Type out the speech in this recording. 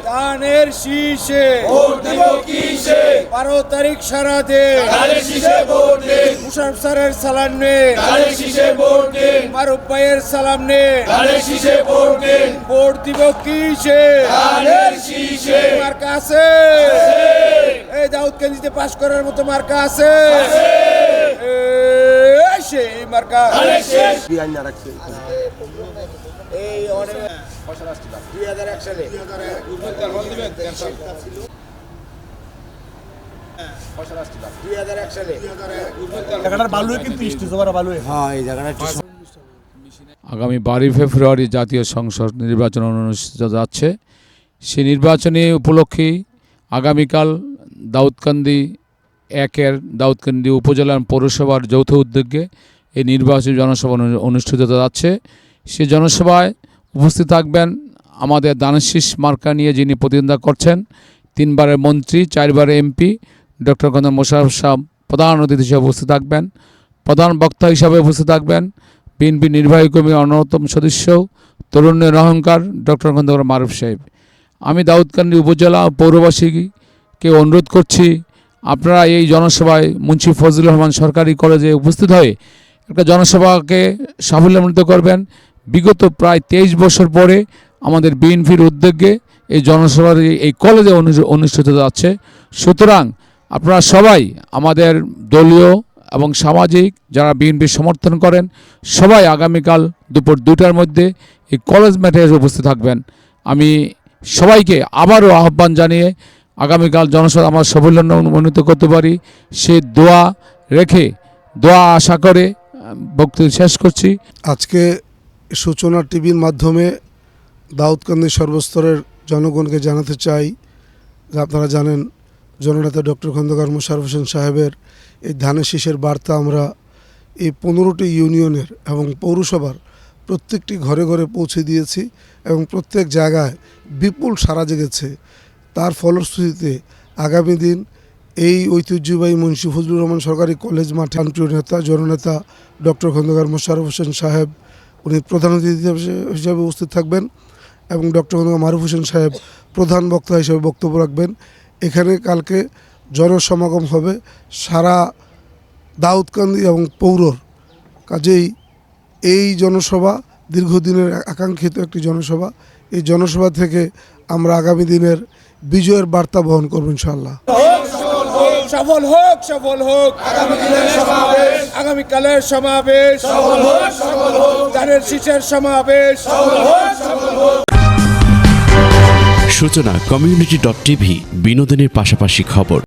ধানের শীষে 12 তারিখ সারা দিন মুশারফ স্যারের সালাম নিন, মারুফ ভাইয়ের সালাম নিন, ভোট দিব কিসে? মার্কা আছে? এই দাউদকান্দিতে পাস করার মতো মার্কা আছে? সেই মার্কা এই অনেক 2001 সালে আগামী 12 ফেব্রুয়ারি জাতীয় সংসদ নির্বাচন অনুষ্ঠিত যাচ্ছে। সেই নির্বাচনী উপলক্ষে আগামীকাল দাউদকান্দি দাউদকান্দি উপজেলা পৌরসভার যৌথ উদ্যোগে এই নির্বাচনী জনসভা অনুষ্ঠিত যাচ্ছে। সেই জনসভায় উপস্থিত থাকবেন আমাদের ধানের শীষ মার্কা নিয়ে যিনি প্রতিদ্বন্দ্বিতা করছেন, 3 বারের মন্ত্রী, 4 বারের এমপি ডক্টর মোশাররফ সাহেব প্রধান অতিথি হিসেবে উপস্থিত থাকবেন। প্রধান বক্তা হিসাবে উপস্থিত থাকবেন বিএনপি নির্বাহী কমিটির অন্যতম সদস্য তরুণের অহংকার ডক্টর মারুফ সাহেব। আমি দাউদকান্দি উপজেলা পৌরবাসীকে অনুরোধ করছি, আপনারা এই জনসভায় মুন্সি ফজলুর রহমান সরকারি কলেজে উপস্থিত হয়ে একটা জনসভাকে সাফল্যমণ্ডিত করবেন। বিগত প্রায় 23 বছর পরে আমাদের বিএনপির উদ্যোগে এই জনসভার এই কলেজে অনুষ্ঠিত যাচ্ছে। সুতরাং আপনারা সবাই আমাদের দলীয় এবং সামাজিক যারা বিএনপির সমর্থন করেন সবাই আগামীকাল দুপুর 2টার মধ্যে এই কলেজ মাঠে উপস্থিত থাকবেন। আমি সবাইকে আবারও আহ্বান জানিয়ে আগামীকাল জনসভা আমরা সাফল্যমণ্ডিত করতে পারি সে দোয়া আশা করে বক্তব্য শেষ করছি। আজকে সূচনা টিভির মাধ্যমে দাউদকান্দি সর্বস্তরের জনগণকে জানাতে চাই যে আপনারা জানেন জননেতা ডক্টর খন্দকার মোশাররফ হোসেন সাহেবের এই ধানের শীষের বার্তা আমরা এই 15টি ইউনিয়নের এবং পৌরসভার প্রত্যেকটি ঘরে ঘরে পৌঁছে দিয়েছি এবং প্রত্যেক জায়গায় বিপুল সাড়া জেগেছে। তার ফলশ্রুতিতে আগামী দিন এই ঐতিহ্যবাহী মুন্সি ফজলুর রহমান সরকারি কলেজ মাঠে প্রিয় নেতা জননেতা ডক্টর খন্দকার মোশাররফ হোসেন সাহেব উনি প্রধান অতিথি হিসাবে উপস্থিত থাকবেন এবং ডক্টর খন্দকার মারুফ হোসেন সাহেব প্রধান বক্তা হিসেবে বক্তব্য রাখবেন। এখানে কালকে জনসমাগম হবে সারা দাউদকান্দি এবং পৌরর। কাজেই এই জনসভা দীর্ঘদিনের আকাঙ্ক্ষিত একটি জনসভা। এই জনসভা থেকে আমরা আগামী দিনের বিজয়ের বার্তা বহন করব ইনশাআল্লাহ। সফল হোক আগামীকালের সমাবেশ, ধানের শীষের সমাবেশ। সূচনা community.tv বিনোদনের পাশাপাশি খবর।